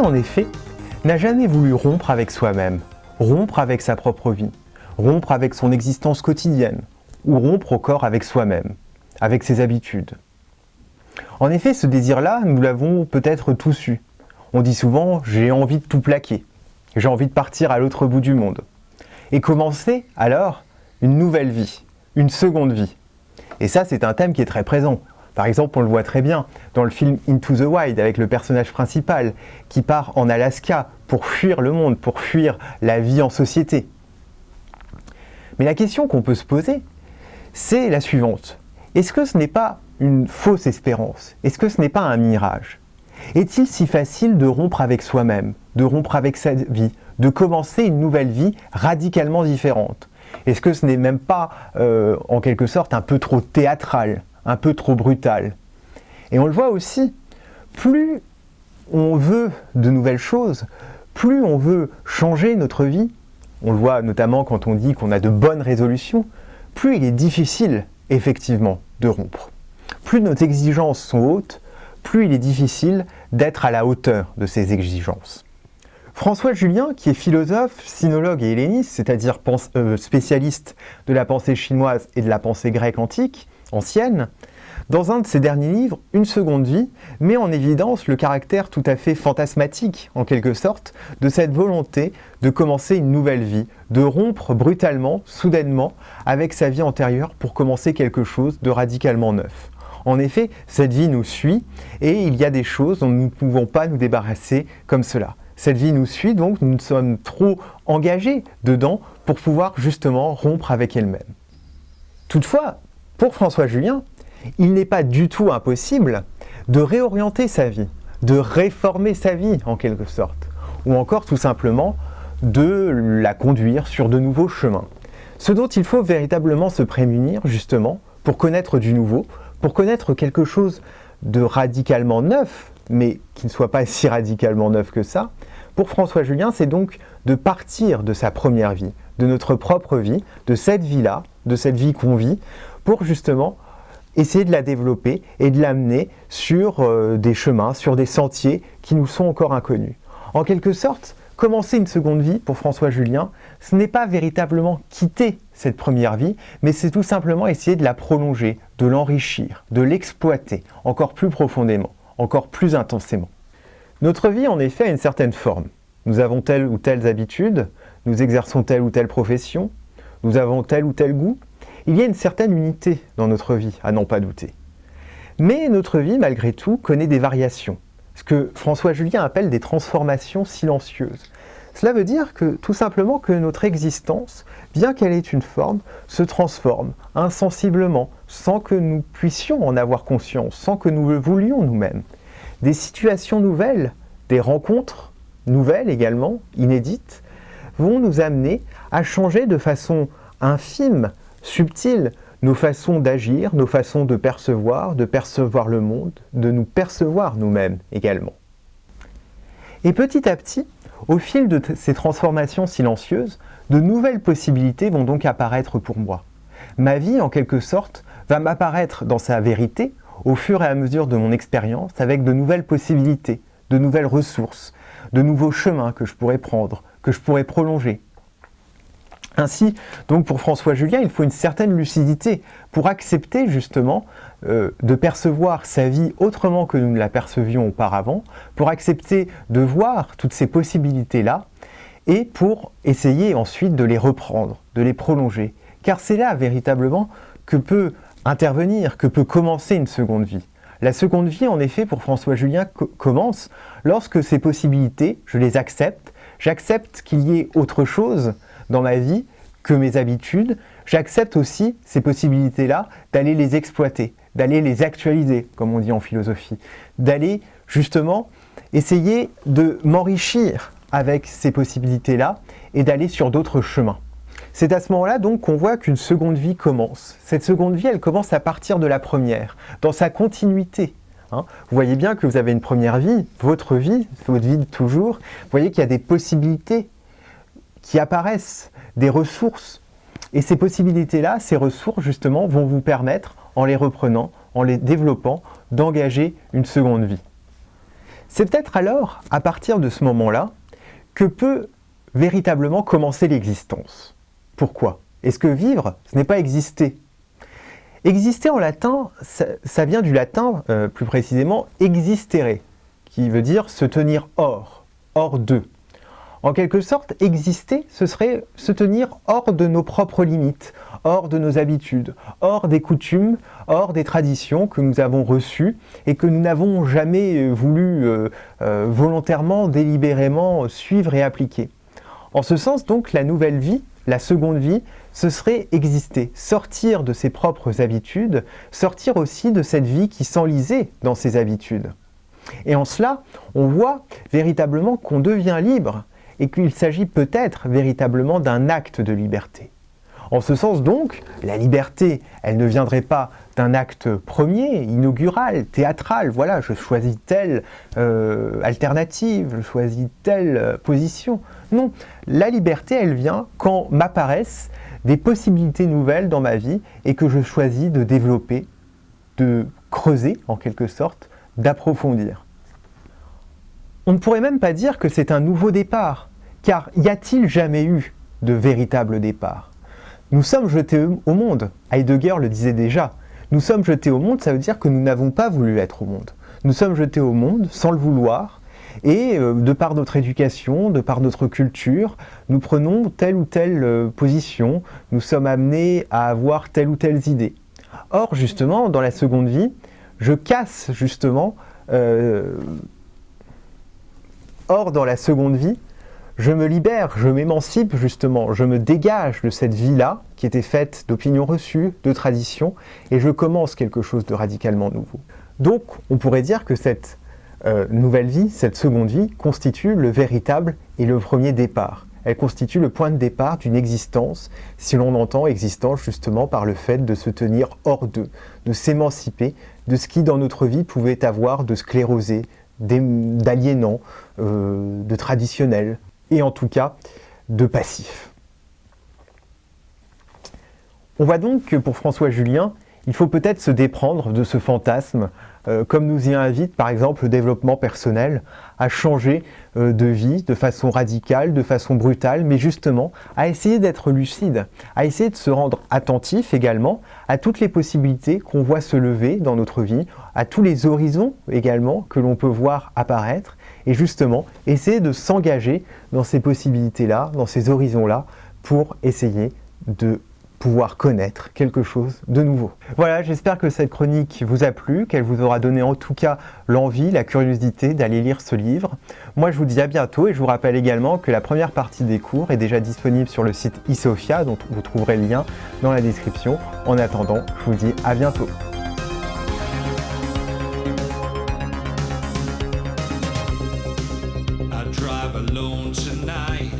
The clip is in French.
en effet, n'a jamais voulu rompre avec soi-même, rompre avec sa propre vie, rompre avec son existence quotidienne, ou rompre encore avec soi-même, avec ses habitudes. En effet, ce désir-là, nous l'avons peut-être tous eu. On dit souvent « j'ai envie de tout plaquer », j'ai envie de partir à l'autre bout du monde. Et commencer, alors, une nouvelle vie, une seconde vie. Et ça, c'est un thème qui est très présent. Par exemple, on le voit très bien dans le film Into the Wild avec le personnage principal qui part en Alaska pour fuir le monde, pour fuir la vie en société. Mais la question qu'on peut se poser, c'est la suivante. Est-ce que ce n'est pas une fausse espérance? Est-ce que ce n'est pas un mirage? Est-il si facile de rompre avec soi-même, de rompre avec sa vie, de commencer une nouvelle vie radicalement différente? Est-ce que ce n'est même pas, en quelque sorte, un peu trop théâtral, un peu trop brutal? Et on le voit aussi, plus on veut de nouvelles choses, plus on veut changer notre vie, on le voit notamment quand on dit qu'on a de bonnes résolutions, plus il est difficile, effectivement, de rompre. Plus nos exigences sont hautes, plus il est difficile d'être à la hauteur de ces exigences. François Julien, qui est philosophe, sinologue et helléniste, c'est-à-dire spécialiste de la pensée chinoise et de la pensée grecque antique, ancienne, dans un de ses derniers livres, Une seconde vie, met en évidence le caractère tout à fait fantasmatique, en quelque sorte, de cette volonté de commencer une nouvelle vie, de rompre brutalement, soudainement, avec sa vie antérieure pour commencer quelque chose de radicalement neuf. En effet, cette vie nous suit et il y a des choses dont nous ne pouvons pas nous débarrasser comme cela. Cette vie nous suit, donc nous sommes trop engagés dedans pour pouvoir justement rompre avec elle-même. Toutefois, pour François Julien, il n'est pas du tout impossible de réorienter sa vie, de réformer sa vie en quelque sorte, ou encore tout simplement de la conduire sur de nouveaux chemins. Ce dont il faut véritablement se prémunir justement pour connaître du nouveau, pour connaître quelque chose de radicalement neuf, mais qui ne soit pas si radicalement neuf que ça, pour François Julien, c'est donc de partir de sa première vie, de notre propre vie, de cette vie-là, de cette vie qu'on vit, pour justement essayer de la développer et de l'amener sur des chemins, sur des sentiers qui nous sont encore inconnus. En quelque sorte, commencer une seconde vie pour François Julien, ce n'est pas véritablement quitter cette première vie, mais c'est tout simplement essayer de la prolonger, de l'enrichir, de l'exploiter encore plus profondément, encore plus intensément. Notre vie, en effet, a une certaine forme. Nous avons telle ou telle habitude, nous exerçons telle ou telle profession, nous avons tel ou tel goût. Il y a une certaine unité dans notre vie, à n'en pas douter. Mais notre vie, malgré tout, connaît des variations, ce que François Julien appelle des transformations silencieuses. Cela veut dire que, tout simplement, que notre existence, bien qu'elle ait une forme, se transforme insensiblement, sans que nous puissions en avoir conscience, sans que nous le voulions nous-mêmes. Des situations nouvelles, des rencontres nouvelles également, inédites, vont nous amener à changer de façon infime, subtile, nos façons d'agir, nos façons de percevoir le monde, de nous percevoir nous-mêmes également. Et petit à petit, au fil de ces transformations silencieuses, de nouvelles possibilités vont donc apparaître pour moi. Ma vie, en quelque sorte, va m'apparaître dans sa vérité au fur et à mesure de mon expérience avec de nouvelles possibilités, de nouvelles ressources, de nouveaux chemins que je pourrais prendre, que je pourrais prolonger. Ainsi, donc pour François Julien, il faut une certaine lucidité pour accepter justement de percevoir sa vie autrement que nous ne la percevions auparavant, pour accepter de voir toutes ces possibilités-là et pour essayer ensuite de les reprendre, de les prolonger. Car c'est là véritablement que peut intervenir, que peut commencer une seconde vie. La seconde vie, en effet, pour François Julien, commence lorsque ces possibilités, je les accepte, j'accepte qu'il y ait autre chose dans ma vie que mes habitudes, j'accepte aussi ces possibilités-là d'aller les exploiter, d'aller les actualiser, comme on dit en philosophie, d'aller justement essayer de m'enrichir avec ces possibilités-là et d'aller sur d'autres chemins. C'est à ce moment-là donc qu'on voit qu'une seconde vie commence. Cette seconde vie, elle commence à partir de la première, dans sa continuité. Vous voyez bien que vous avez une première vie, votre vie de toujours. Vous voyez qu'il y a des possibilités qui apparaissent, des ressources. Et ces possibilités-là, ces ressources justement, vont vous permettre, en les reprenant, en les développant, d'engager une seconde vie. C'est peut-être alors, à partir de ce moment-là, que peut véritablement commencer l'existence. Pourquoi? Est-ce que vivre, ce n'est pas exister? Exister en latin, ça vient du latin, plus précisément, existere, qui veut dire se tenir hors de. En quelque sorte, exister, ce serait se tenir hors de nos propres limites, hors de nos habitudes, hors des coutumes, hors des traditions que nous avons reçues et que nous n'avons jamais voulu volontairement, délibérément suivre et appliquer. En ce sens donc, la nouvelle vie, la seconde vie, ce serait exister, sortir de ses propres habitudes, sortir aussi de cette vie qui s'enlisait dans ses habitudes. Et en cela, on voit véritablement qu'on devient libre et qu'il s'agit peut-être véritablement d'un acte de liberté. En ce sens donc, la liberté, elle ne viendrait pas d'un acte premier, inaugural, théâtral, voilà, je choisis telle alternative, je choisis telle position. Non, la liberté, elle vient quand m'apparaissent des possibilités nouvelles dans ma vie et que je choisis de développer, de creuser en quelque sorte, d'approfondir. On ne pourrait même pas dire que c'est un nouveau départ, car y a-t-il jamais eu de véritable départ? Nous sommes jetés au monde, Heidegger le disait déjà. Nous sommes jetés au monde, ça veut dire que nous n'avons pas voulu être au monde. Nous sommes jetés au monde sans le vouloir, et de par notre éducation, de par notre culture, nous prenons telle ou telle position, nous sommes amenés à avoir telle ou telle idée. Or, justement, dans la seconde vie, je casse justement... Or, dans la seconde vie, je me libère, je m'émancipe justement, je me dégage de cette vie-là, qui était faite d'opinions reçues, de traditions, et je commence quelque chose de radicalement nouveau. Donc, on pourrait dire que cette nouvelle vie, cette seconde vie, constitue le véritable et le premier départ. Elle constitue le point de départ d'une existence, si l'on entend existence justement par le fait de se tenir hors d'eux, de s'émanciper de ce qui dans notre vie pouvait avoir de sclérosé, d'aliénant, de traditionnel, et en tout cas de passif. On voit donc que pour François Julien, il faut peut-être se déprendre de ce fantasme, comme nous y invite par exemple le développement personnel, à changer de vie de façon radicale, de façon brutale, mais justement à essayer d'être lucide, à essayer de se rendre attentif également à toutes les possibilités qu'on voit se lever dans notre vie, à tous les horizons également que l'on peut voir apparaître, et justement essayer de s'engager dans ces possibilités-là, dans ces horizons-là, pour essayer de pouvoir connaître quelque chose de nouveau. Voilà, j'espère que cette chronique vous a plu, qu'elle vous aura donné en tout cas l'envie, la curiosité d'aller lire ce livre. Moi, je vous dis à bientôt et je vous rappelle également que la première partie des cours est déjà disponible sur le site eSophia, dont vous trouverez le lien dans la description. En attendant, je vous dis à bientôt. I drive alone tonight.